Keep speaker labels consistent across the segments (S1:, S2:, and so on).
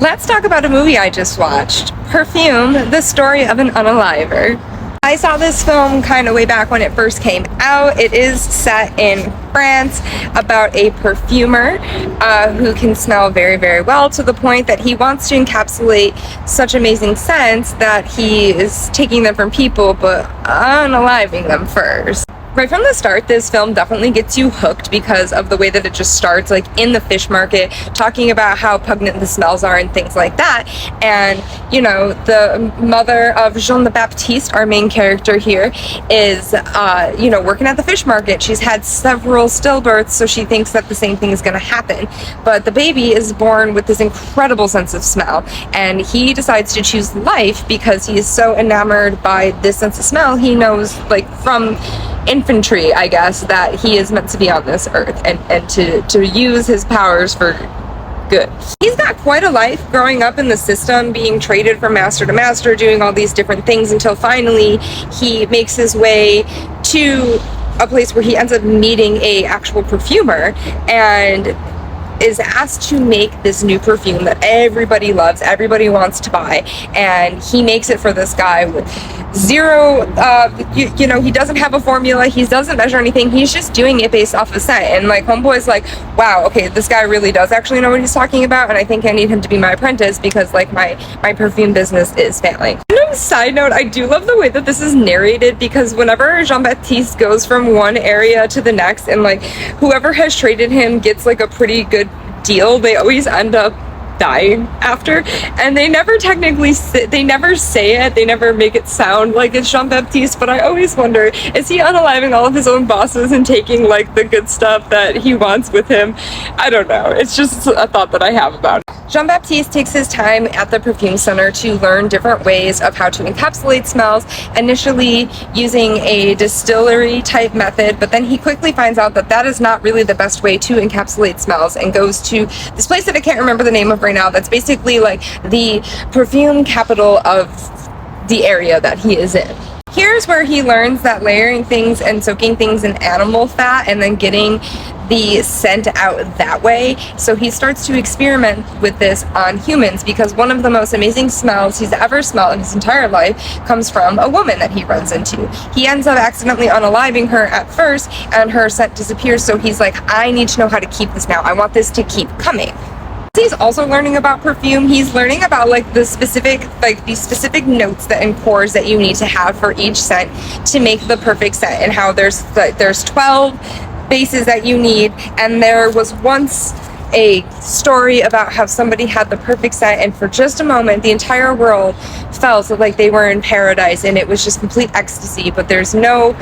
S1: Let's talk about a movie I just watched, Perfume, the story of an unaliver. I saw this film kind of way back when it first came out. It is set in France about a perfumer who can smell very, very well, to the point that he wants to encapsulate such amazing scents that he is taking them from people but unaliving them first. Right from the start, this film definitely gets you hooked because of the way that it just starts, like in the fish market, talking about how pungent the smells are and things like that. And, you know, the mother of Jean the Baptiste, our main character here, is, working at the fish market. She's had several stillbirths, so she thinks that the same thing is going to happen. But the baby is born with this incredible sense of smell, and he decides to choose life because he is so enamored by this sense of smell. He knows, like, from infantry, I guess, that he is meant to be on this earth and to use his powers for good. He's got quite a life growing up in the system, being traded from master to master, doing all these different things until finally he makes his way to a place where he ends up meeting a actual perfumer and is asked to make this new perfume that everybody loves, everybody wants to buy, and he makes it for this guy with zero, he doesn't have a formula, he doesn't measure anything, he's just doing it based off of scent. And like, homeboy's like, wow, okay, this guy really does actually know what he's talking about, and I think I need him to be my apprentice because like my perfume business is failing. Side note, I do love the way that this is narrated, because whenever Jean-Baptiste goes from one area to the next and like whoever has traded him gets like a pretty good deal, they always end up dying after, and they never technically they never say it, they never make it sound like it's Jean-Baptiste, but I always wonder, is he unaliving all of his own bosses and taking like the good stuff that he wants with him? I don't know, it's just a thought that I have about it. Jean-Baptiste takes his time at the perfume center to learn different ways of how to encapsulate smells, initially using a distillery type method, but then he quickly finds out that that is not really the best way to encapsulate smells, and goes to this place that I can't remember the name of right now, that's basically like the perfume capital of the area that he is in. Here's where he learns that layering things and soaking things in animal fat and then getting the scent out that way. So he starts to experiment with this on humans, because one of the most amazing smells he's ever smelled in his entire life comes from a woman that he runs into. He ends up accidentally unaliving her at first, and her scent disappears, so he's like, I need to know how to keep this now. I want this to keep coming. He's also learning about perfume. He's learning about like these specific notes and cores that you need to have for each scent to make the perfect scent, and how there's 12 bases that you need. And there was once a story about how somebody had the perfect scent, and for just a moment the entire world felt like they were in paradise and it was just complete ecstasy, but there's no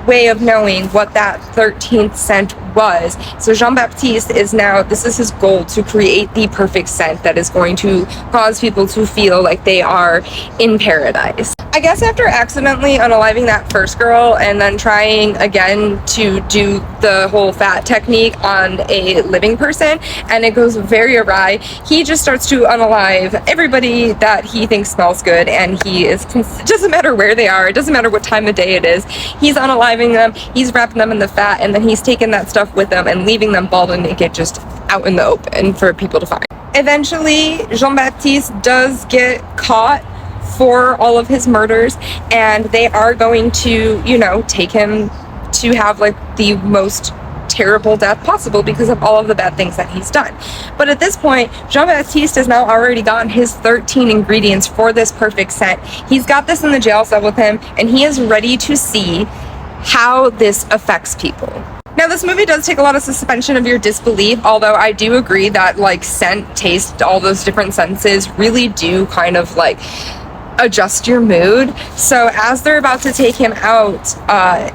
S1: way of knowing what that 13th scent was. So Jean-Baptiste is now, this is his goal, to create the perfect scent that is going to cause people to feel like they are in paradise. I guess after accidentally unaliving that first girl and then trying again to do the whole fat technique on a living person, and it goes very awry, he just starts to unalive everybody that he thinks smells good, and he is, it doesn't matter where they are, it doesn't matter what time of day it is, he's unaliving them, he's wrapping them in the fat, and then he's taking that stuff with them and leaving them bald and naked just out in the open for people to find. Eventually, Jean-Baptiste does get caught for all of his murders, and they are going to, take him to have like the most terrible death possible because of all of the bad things that he's done. But at this point, Jean-Baptiste has now already gotten his 13 ingredients for this perfect scent. He's got this in the jail cell with him, and he is ready to see how this affects people. Now, this movie does take a lot of suspension of your disbelief, although I do agree that like scent, taste, all those different senses really do kind of like adjust your mood. So as they're about to take him out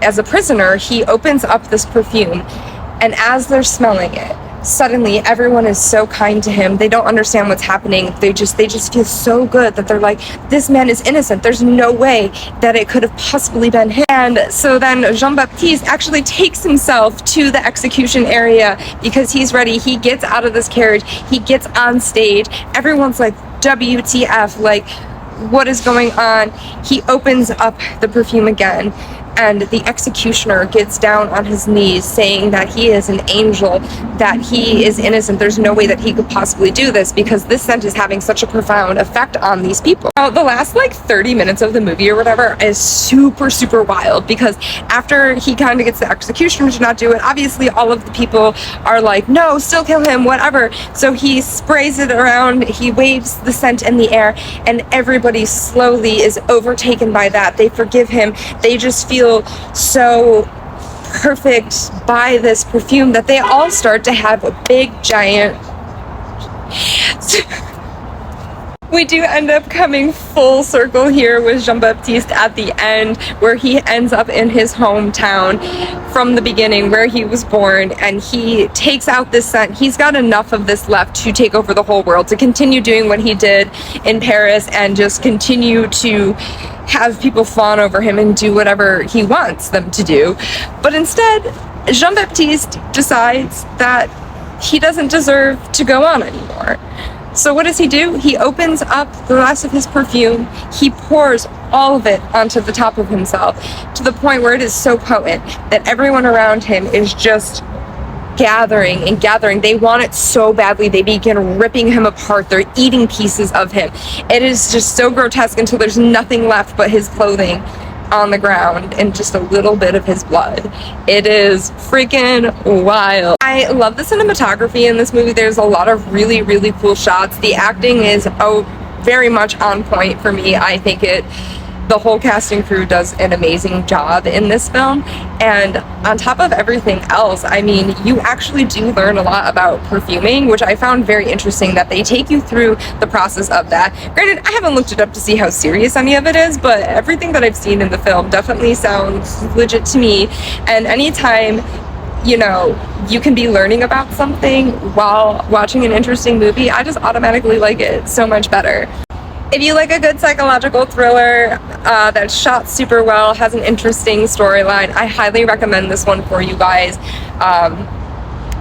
S1: as a prisoner, he opens up this perfume, and as they're smelling it, suddenly everyone is so kind to him. They don't understand what's happening. They just feel so good that they're like, this man is innocent. There's no way that it could have possibly been him. And so then Jean-Baptiste actually takes himself to the execution area because he's ready. He gets out of this carriage. He gets on stage. Everyone's like, WTF, like, what is going on? He opens up the perfume again, and the executioner gets down on his knees saying that he is an angel, that he is innocent, there's no way that he could possibly do this because this scent is having such a profound effect on these people. Now, the last like 30 minutes of the movie or whatever is super wild, because after he kind of gets the executioner to not do it, obviously all of the people are like, no, still kill him, whatever. So he sprays it around, he waves the scent in the air, and everybody slowly is overtaken by that. They forgive him. They just feel so perfect by this perfume that they all start to have a big giant we do end up coming full circle here with Jean-Baptiste at the end, where he ends up in his hometown from the beginning where he was born, and he takes out this scent. He's got enough of this left to take over the whole world, to continue doing what he did in Paris and just continue to have people fawn over him and do whatever he wants them to do. But instead, Jean-Baptiste decides that he doesn't deserve to go on anymore. So what does he do? He opens up the rest of his perfume, he pours all of it onto the top of himself, to the point where it is so potent that everyone around him is just gathering and gathering. They want it so badly, they begin ripping him apart, they're eating pieces of him. It is just so grotesque until there's nothing left but his clothing on the ground and just a little bit of his blood. It is freaking wild. I love the cinematography in this movie. There's a lot of really cool shots. The acting is very much on point for me. I think the whole cast and crew does an amazing job in this film. And on top of everything else, I mean, you actually do learn a lot about perfuming, which I found very interesting, that they take you through the process of that. Granted, I haven't looked it up to see how serious any of it is, but everything that I've seen in the film definitely sounds legit to me. And anytime, you know, you can be learning about something while watching an interesting movie, I just automatically like it so much better. If you like a good psychological thriller that's shot super well, has an interesting storyline, I highly recommend this one for you guys.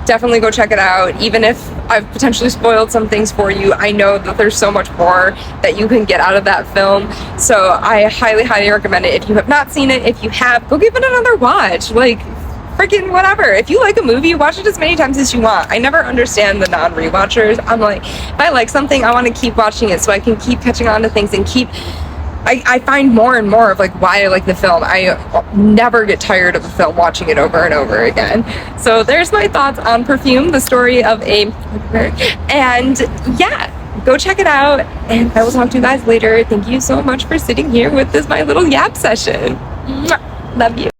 S1: Definitely go check it out. Even if I've potentially spoiled some things for you, I know that there's so much more that you can get out of that film. So I highly recommend it. If you have not seen it, if you have, go give it another watch. Like, freaking whatever. If you like a movie, watch it as many times as you want. I never understand the non-rewatchers. I'm like, if I like something, I want to keep watching it so I can keep catching on to things and I find more and more of like why I like the film. I never get tired of a film watching it over and over again. So there's my thoughts on Perfume, the story of a, and yeah, go check it out, and I will talk to you guys later. Thank you so much for sitting here with this my little yap session. Mwah. Love you.